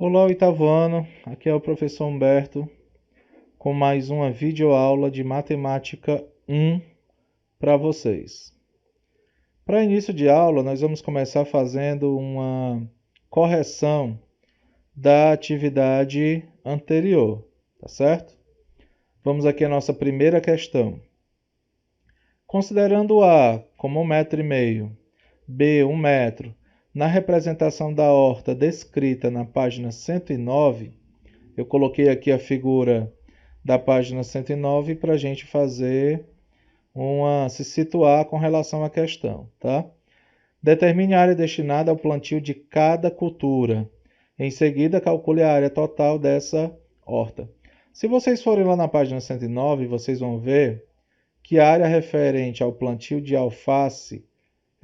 Olá, oitavo ano. Aqui é o professor Humberto com mais uma videoaula de Matemática 1 para vocês. Para início de aula, nós vamos começar fazendo uma correção da atividade anterior, tá certo? Vamos aqui à nossa primeira questão. Considerando A como 1,5 m, B 1 metro, na representação da horta descrita na página 109, eu coloquei aqui a figura da página 109 para a gente fazer se situar com relação à questão, tá? Determine a área destinada ao plantio de cada cultura. Em seguida, calcule a área total dessa horta. Se vocês forem lá na página 109, vocês vão ver que a área referente ao plantio de alface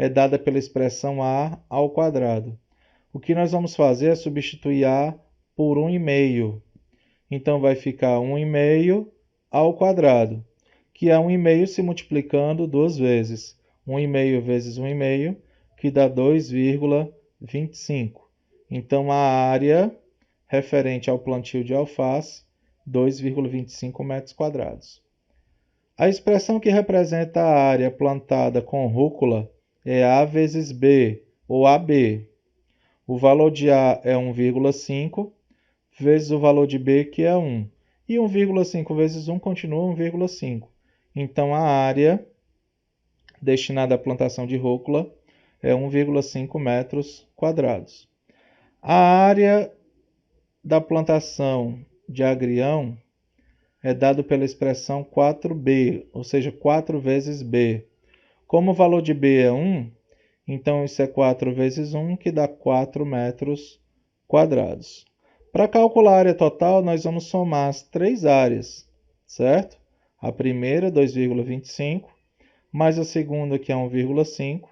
é dada pela expressão A ao quadrado. O que nós vamos fazer é substituir A por 1,5. Então, vai ficar 1,5 ao quadrado, que é 1,5 se multiplicando duas vezes. 1,5 vezes 1,5, que dá 2,25. Então, a área referente ao plantio de alface, 2,25 metros quadrados. A expressão que representa a área plantada com rúcula é A vezes B, ou AB. O valor de A é 1,5 vezes o valor de B, que é 1. E 1,5 vezes 1 continua 1,5. Então, a área destinada à plantação de rúcula é 1,5 metros quadrados. A área da plantação de agrião é dado pela expressão 4B, ou seja, 4 vezes B. Como o valor de B é 1, então isso é 4 vezes 1, que dá 4 metros quadrados. Para calcular a área total, nós vamos somar as três áreas, certo? A primeira, 2,25, mais a segunda, que é 1,5,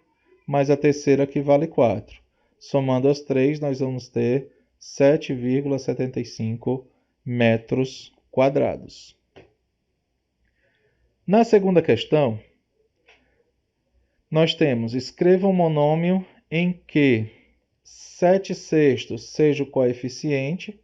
mais a terceira, que vale 4. Somando as três, nós vamos ter 7,75 metros quadrados. Na segunda questão, nós temos: escreva um monômio em que 7/6 seja o coeficiente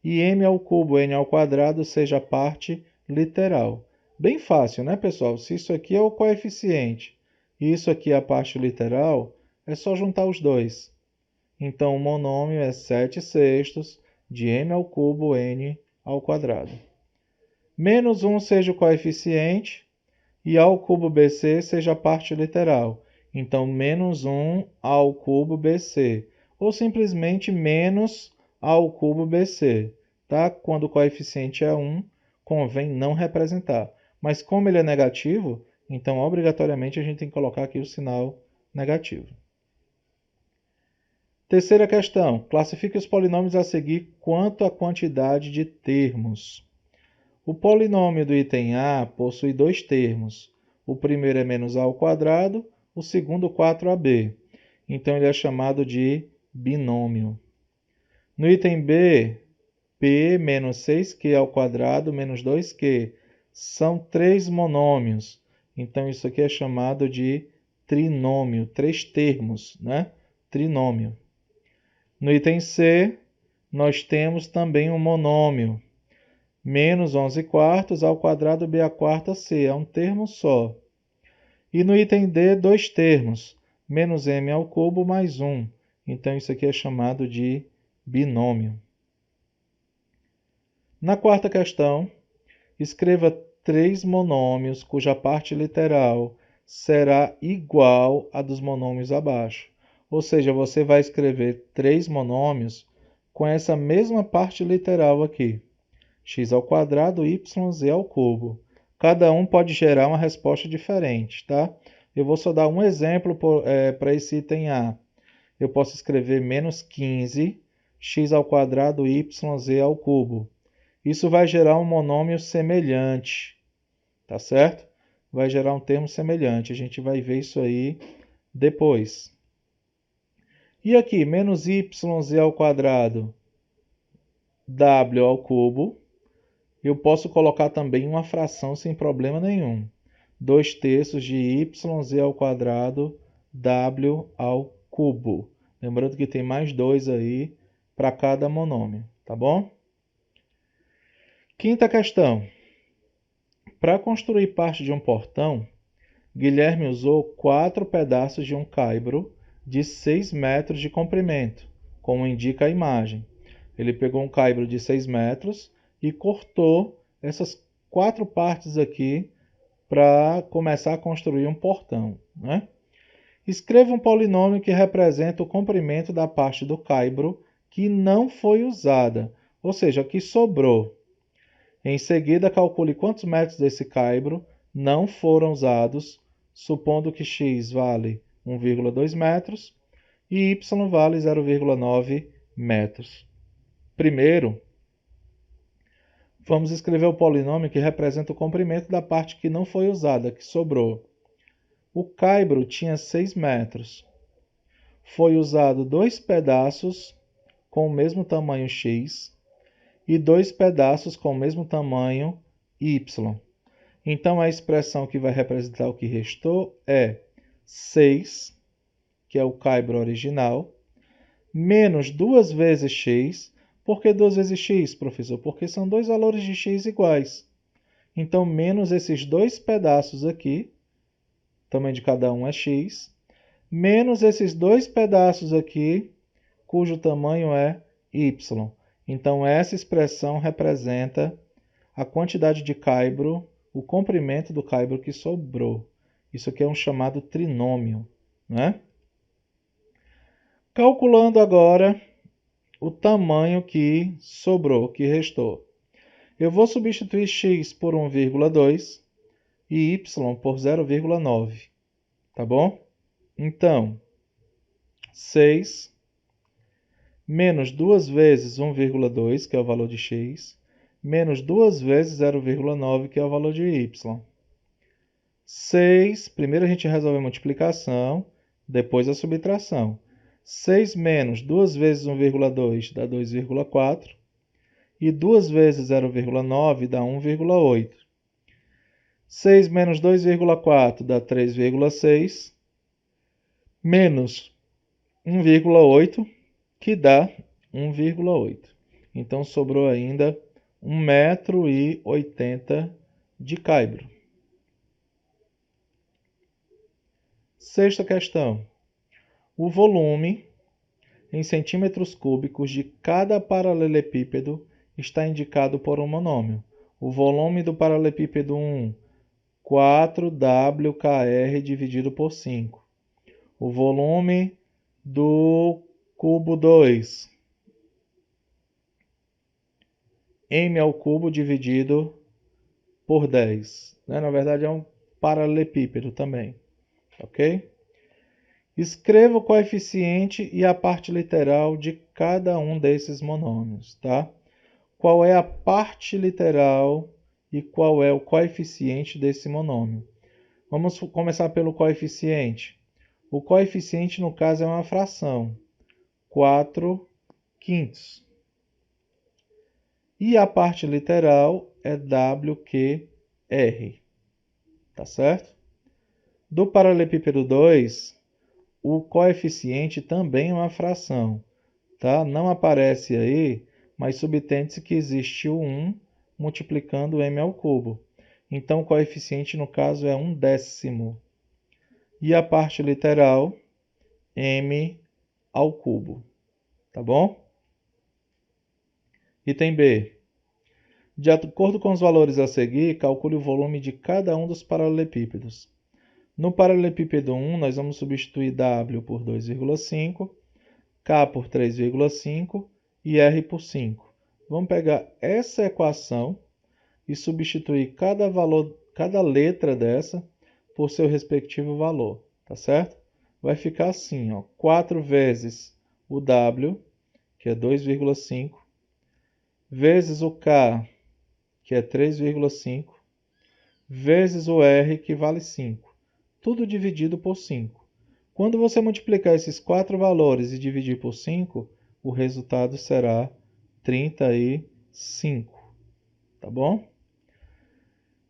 e m ao cubo n ao quadrado seja a parte literal. Bem fácil, né, pessoal? Se isso aqui é o coeficiente e isso aqui é a parte literal, é só juntar os dois. Então, o monômio é 7/6 de m ao cubo n ao quadrado. Menos 1 seja o coeficiente e a ao cubo BC seja a parte literal. Então, menos 1 ao cubo BC. Ou simplesmente menos a ao cubo BC. Tá? Quando o coeficiente é 1, convém não representar. Mas como ele é negativo, então obrigatoriamente a gente tem que colocar aqui o sinal negativo. Terceira questão. Classifique os polinômios a seguir quanto à quantidade de termos. O polinômio do item A possui dois termos. O primeiro é menos a ao quadrado, o segundo 4ab. Então, ele é chamado de binômio. No item B, P menos 6q ao quadrado menos 2q. São três monômios. Então, isso aqui é chamado de trinômio. Três termos, né? Trinômio. No item C, nós temos também um monômio. Menos 11 quartos ao quadrado b a quarta c. É um termo só. E no item D, dois termos. Menos m ao cubo mais 1. Então, isso aqui é chamado de binômio. Na quarta questão, escreva três monômios cuja parte literal será igual à dos monômios abaixo. Ou seja, você vai escrever três monômios com essa mesma parte literal aqui. X ao quadrado, YZ ao cubo. Cada um pode gerar uma resposta diferente, tá? Eu vou só dar um exemplo para esse item A. Eu posso escrever menos 15, x ao quadrado, YZ ao cubo. Isso vai gerar um monômio semelhante, tá certo? Vai gerar um termo semelhante. A gente vai ver isso aí depois. E aqui, menos YZ ao quadrado, W ao cubo. Eu posso colocar também uma fração sem problema nenhum. 2/3 de YZ ao quadrado, W ao cubo. Lembrando que tem mais 2 aí, para cada monômio, tá bom? Quinta questão. Para construir parte de um portão, Guilherme usou 4 pedaços de um caibro de 6 metros de comprimento, como indica a imagem. Ele pegou um caibro de 6 metros e cortou essas 4 partes aqui para começar a construir um portão, né? Escreva um polinômio que representa o comprimento da parte do caibro que não foi usada, ou seja, que sobrou. Em seguida, calcule quantos metros desse caibro não foram usados, supondo que x vale 1,2 metros e y vale 0,9 metros. Primeiro, vamos escrever o polinômio que representa o comprimento da parte que não foi usada, que sobrou. O caibro tinha 6 metros. Foi usado 2 pedaços com o mesmo tamanho x e 2 pedaços com o mesmo tamanho y. Então, a expressão que vai representar o que restou é 6, que é o caibro original, menos 2 vezes x. Por que 2 vezes x, professor? Porque são 2 valores de x iguais. Então, menos esses 2 pedaços aqui, o tamanho de cada um é x, menos esses 2 pedaços aqui, cujo tamanho é y. Então, essa expressão representa a quantidade de caibro, o comprimento do caibro que sobrou. Isso aqui é um chamado trinômio, né? Calculando agora o tamanho que sobrou, que restou. Eu vou substituir x por 1,2 e y por 0,9, tá bom? Então, 6 menos 2 vezes 1,2, que é o valor de x, menos 2 vezes 0,9, que é o valor de y. 6, primeiro a gente resolve a multiplicação, depois a subtração. 6 menos 2 vezes 1,2 dá 2,4 e 2 vezes 0,9 dá 1,8. 6 menos 2,4 dá 3,6 menos 1,8, que dá 1,8. Então, sobrou ainda 1,80 m de caibro. Sexta questão. O volume em centímetros cúbicos de cada paralelepípedo está indicado por um monômio. O volume do paralelepípedo 1, 4WKR dividido por 5. O volume do cubo 2, m ao cubo dividido por 10. Na verdade, é um paralelepípedo também. Ok? Escreva o coeficiente e a parte literal de cada um desses monômios, tá? Qual é a parte literal e qual é o coeficiente desse monômio? Vamos começar pelo coeficiente. O coeficiente, no caso, é uma fração, 4/5. E a parte literal é WQR, tá certo? Do paralelepípedo 2, o coeficiente também é uma fração, tá? Não aparece aí, mas subentende-se que existe o 1 multiplicando m ao cubo. Então, o coeficiente, no caso, é 1/10. E a parte literal, m ao cubo. Tá bom? Item B. De acordo com os valores a seguir, calcule o volume de cada um dos paralelepípedos. No paralelepípedo 1, nós vamos substituir W por 2,5, K por 3,5 e R por 5. Vamos pegar essa equação e substituir cada letra dessa por seu respectivo valor, tá certo? Vai ficar assim, ó, 4 vezes o W, que é 2,5, vezes o K, que é 3,5, vezes o R, que vale 5. Tudo dividido por 5. Quando você multiplicar esses 4 valores e dividir por 5, o resultado será 35. Tá bom?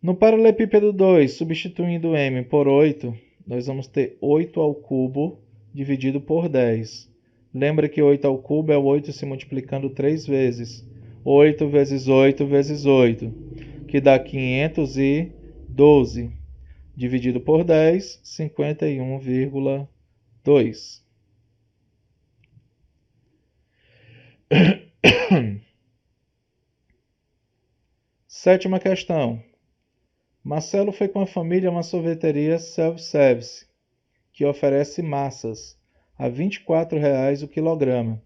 No paralelepípedo 2, substituindo m por 8, nós vamos ter 8 ao cubo dividido por 10. Lembra que 8 ao cubo é o 8 se multiplicando 3 vezes. 8 vezes 8 vezes 8, que dá 512. Dividido por 10, 51,2. Sétima questão. Marcelo foi com a família a uma sorveteria self-service, que oferece massas a R$ 24,00 o quilograma,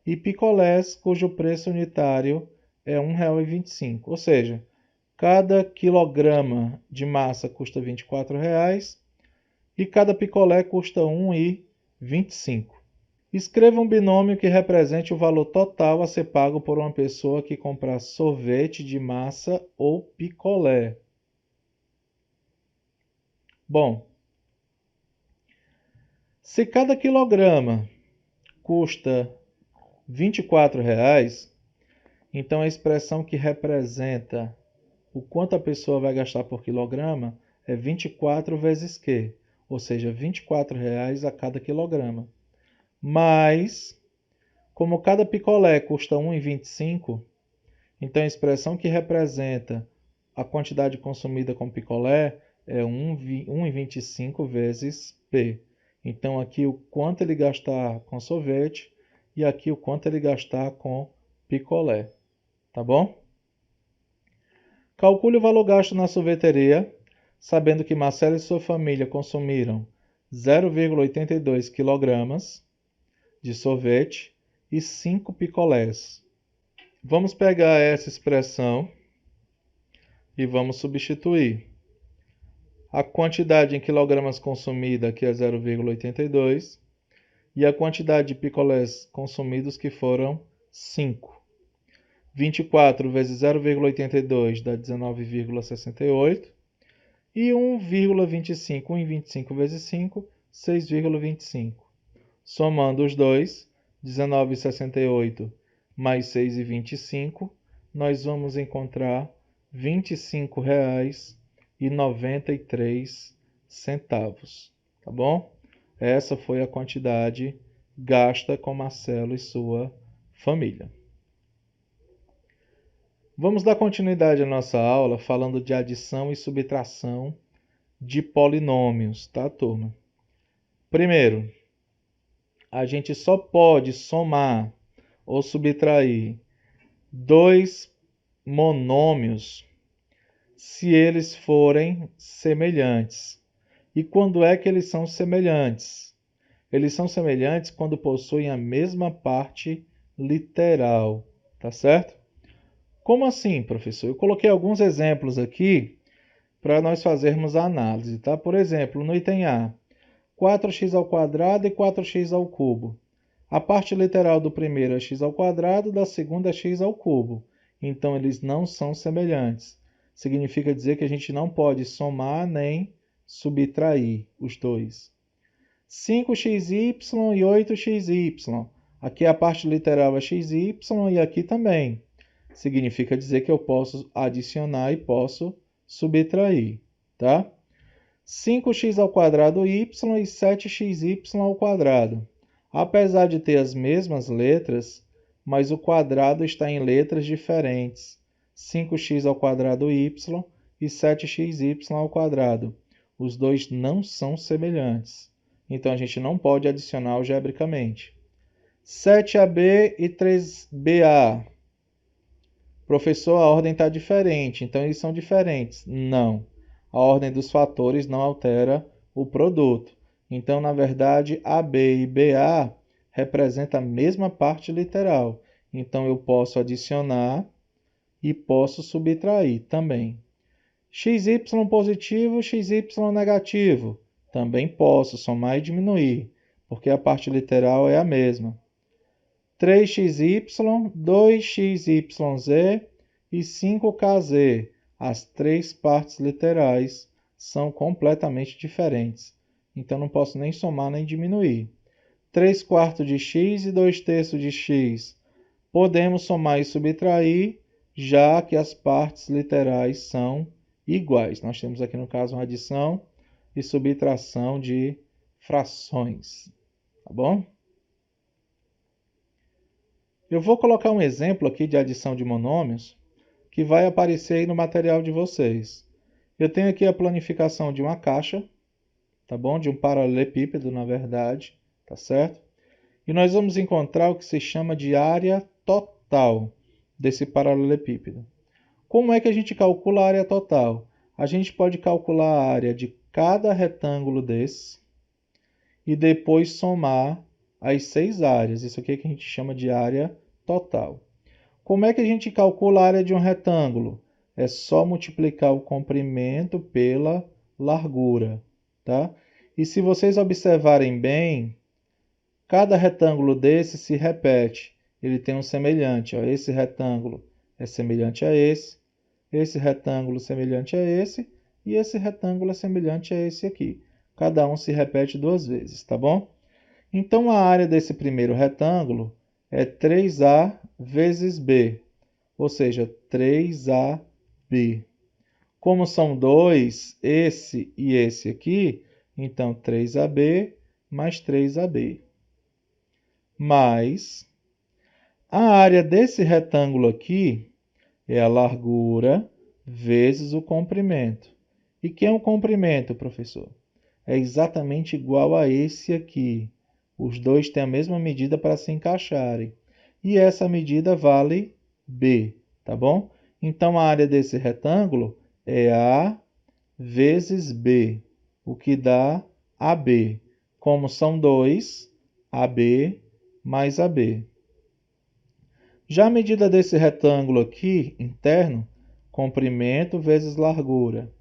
e picolés, cujo preço unitário é R$ 1,25. Ou seja, cada quilograma de massa custa R$ 24,00 e cada picolé custa R$ 1,25. Escreva um binômio que represente o valor total a ser pago por uma pessoa que comprar sorvete de massa ou picolé. Bom, se cada quilograma custa R$ 24,00, então a expressão que representa o quanto a pessoa vai gastar por quilograma é 24 vezes Q, ou seja, R$ 24,00 a cada quilograma. Mas, como cada picolé custa R$ 1,25, então a expressão que representa a quantidade consumida com picolé é 1,25 vezes P. Então aqui o quanto ele gastar com sorvete e aqui o quanto ele gastar com picolé. Tá bom? Calcule o valor gasto na sorveteria, sabendo que Marcelo e sua família consumiram 0,82 kg de sorvete e 5 picolés. Vamos pegar essa expressão e vamos substituir. A quantidade em quilogramas consumida aqui é 0,82 e a quantidade de picolés consumidos que foram 5. 24 vezes 0,82 dá 19,68 e 1,25. 1,25 vezes 5, 6,25. Somando os dois, 19,68 mais 6,25, nós vamos encontrar R$ 25,93. Tá bom? Essa foi a quantidade gasta com Marcelo e sua família. Vamos dar continuidade à nossa aula falando de adição e subtração de polinômios, tá, turma? Primeiro, a gente só pode somar ou subtrair dois monômios se eles forem semelhantes. E quando é que eles são semelhantes? Eles são semelhantes quando possuem a mesma parte literal, tá certo? Como assim, professor? Eu coloquei alguns exemplos aqui para nós fazermos a análise, tá? Por exemplo, no item A, 4x² e 4x². A parte literal do primeiro é x², da segunda é x². Então, eles não são semelhantes. Significa dizer que a gente não pode somar nem subtrair os dois. 5xy e 8xy. Aqui a parte literal é xy e aqui também. Significa dizer que eu posso adicionar e posso subtrair, tá? 5x² y e 7xy². Apesar de ter as mesmas letras, mas o quadrado está em letras diferentes. 5x² y e 7xy². Os dois não são semelhantes. Então, a gente não pode adicionar algebricamente. 7ab e 3ba. Professor, a ordem está diferente, então eles são diferentes. Não. A ordem dos fatores não altera o produto. Então, na verdade, AB e BA representam a mesma parte literal. Então, eu posso adicionar e posso subtrair também. XY positivo, XY negativo. Também posso somar e diminuir, porque a parte literal é a mesma. 3xy, 2xyz e 5kz. As três partes literais são completamente diferentes. Então, não posso nem somar nem diminuir. 3/4 de x e 2/3 de x. Podemos somar e subtrair, já que as partes literais são iguais. Nós temos aqui, no caso, uma adição e subtração de frações. Tá bom? Eu vou colocar um exemplo aqui de adição de monômios que vai aparecer aí no material de vocês. Eu tenho aqui a planificação de uma caixa, tá bom? De um paralelepípedo, na verdade, tá certo? E nós vamos encontrar o que se chama de área total desse paralelepípedo. Como é que a gente calcula a área total? A gente pode calcular a área de cada retângulo desse e depois somar as 6 áreas. Isso aqui é que a gente chama de área total. Como é que a gente calcula a área de um retângulo? É só multiplicar o comprimento pela largura, tá? E se vocês observarem bem, cada retângulo desse se repete. Ele tem um semelhante. Ó. Esse retângulo é semelhante a esse retângulo semelhante a esse, e esse retângulo é semelhante a esse aqui. Cada um se repete 2 vezes, tá bom? Então, a área desse primeiro retângulo é 3A vezes B, ou seja, 3AB. Como são dois, esse e esse aqui, então 3AB mais 3AB. Mais a área desse retângulo aqui é a largura vezes o comprimento. E que é o comprimento, professor? É exatamente igual a esse aqui. Os dois têm a mesma medida para se encaixarem. E essa medida vale B, tá bom? Então, a área desse retângulo é A vezes B, o que dá AB. Como são dois, AB mais AB. Já a medida desse retângulo aqui, interno, comprimento vezes largura.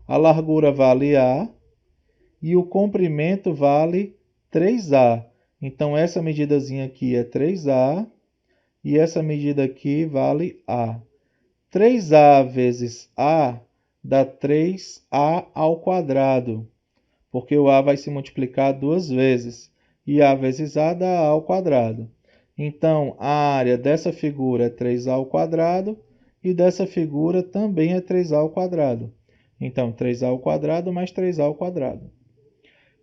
A largura vale A e o comprimento vale 3A. Então, essa medidazinha aqui é 3A e essa medida aqui vale A. 3A vezes A dá 3A ao quadrado, porque o A vai se multiplicar 2 vezes. E A vezes A dá A ao quadrado. Então, a área dessa figura é 3A ao quadrado e dessa figura também é 3A ao quadrado. Então, 3A ao quadrado mais 3A ao quadrado.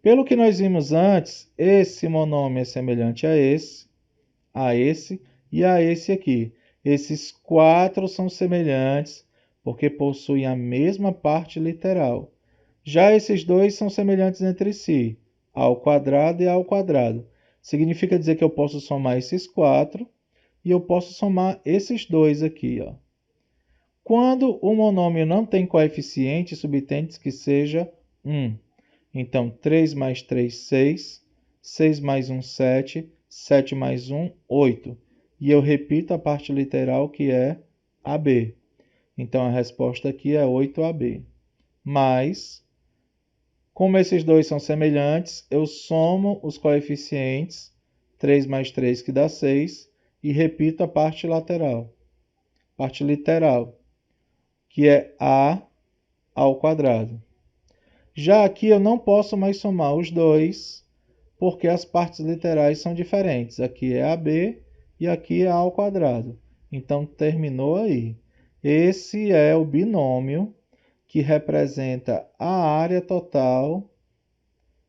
Pelo que nós vimos antes, esse monômio é semelhante a esse e a esse aqui. Esses 4 são semelhantes porque possuem a mesma parte literal. Já esses dois são semelhantes entre si, a ao quadrado e a ao quadrado. Significa dizer que eu posso somar esses 4 e eu posso somar esses dois aqui. Ó. Quando o monômio não tem coeficiente, subtende que seja 1. Então, 3 mais 3, 6. 6 mais 1, 7. 7 mais 1, 8. E eu repito a parte literal que é AB. Então, a resposta aqui é 8AB. Mas, como esses dois são semelhantes, eu somo os coeficientes, 3 mais 3 que dá 6, e repito a parte lateral, parte literal, que é A ao quadrado. Já aqui eu não posso mais somar os dois, porque as partes literais são diferentes. Aqui é AB e aqui é A ao quadrado. Então, terminou aí. Esse é o binômio que representa a área total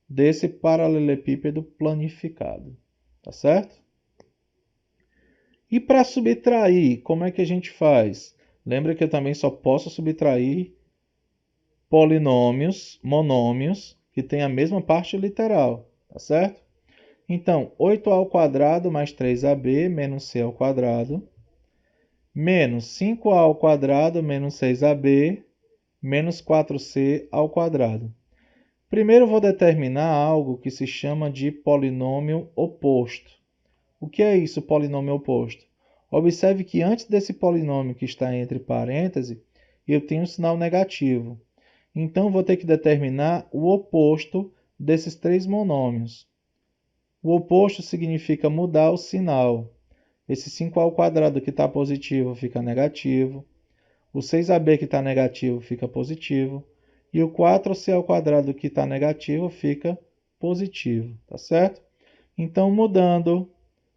desse paralelepípedo planificado. Tá certo? E para subtrair, como é que a gente faz? Lembra que eu também só posso subtrair polinômios, monômios, que têm a mesma parte literal. Tá certo? Então, 8a ao quadrado mais 3ab menos c ao quadrado, menos 5a ao quadrado menos 6ab, menos 4c ao quadrado. Primeiro vou determinar algo que se chama de polinômio oposto. O que é isso, polinômio oposto? Observe que antes desse polinômio que está entre parênteses, eu tenho um sinal negativo. Então, vou ter que determinar o oposto desses 3 monômios. O oposto significa mudar o sinal. Esse 5a ao quadrado que está positivo fica negativo. O 6ab que está negativo fica positivo. E o 4c ao quadrado que está negativo fica positivo. Tá certo? Então, mudando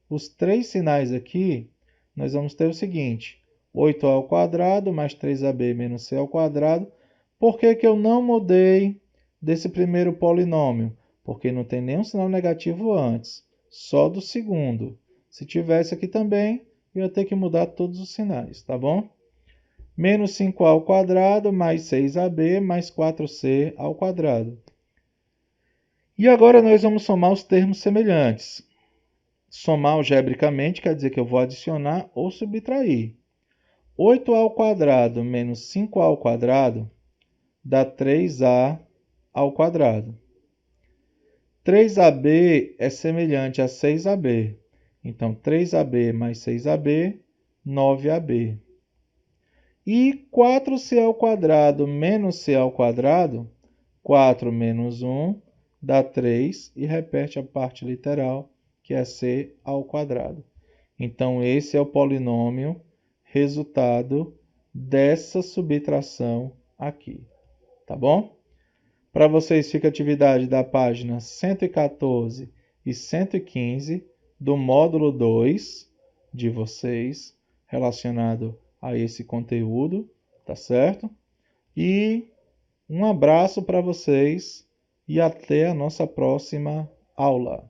os 3 sinais aqui, nós vamos ter o seguinte. 8a ao quadrado mais 3ab menos c ao quadrado. Por que eu não mudei desse primeiro polinômio? Porque não tem nenhum sinal negativo antes, só do segundo. Se tivesse aqui também, eu ia ter que mudar todos os sinais, tá bom? Menos 5a ao quadrado mais 6ab mais 4c ao quadrado. E agora nós vamos somar os termos semelhantes. Somar algebricamente quer dizer que eu vou adicionar ou subtrair. 8a ao quadrado menos 5a ao quadrado dá 3a ao quadrado. 3ab é semelhante a 6ab. Então, 3ab mais 6ab, 9ab. E 4c ao quadrado menos c ao quadrado, 4 menos 1 dá 3 e repete a parte literal, que é c ao quadrado. Então, esse é o polinômio resultado dessa subtração aqui, tá bom? Para vocês fica a atividade da página 114 e 115 do módulo 2 de vocês, relacionado a esse conteúdo, tá certo? E um abraço para vocês e até a nossa próxima aula.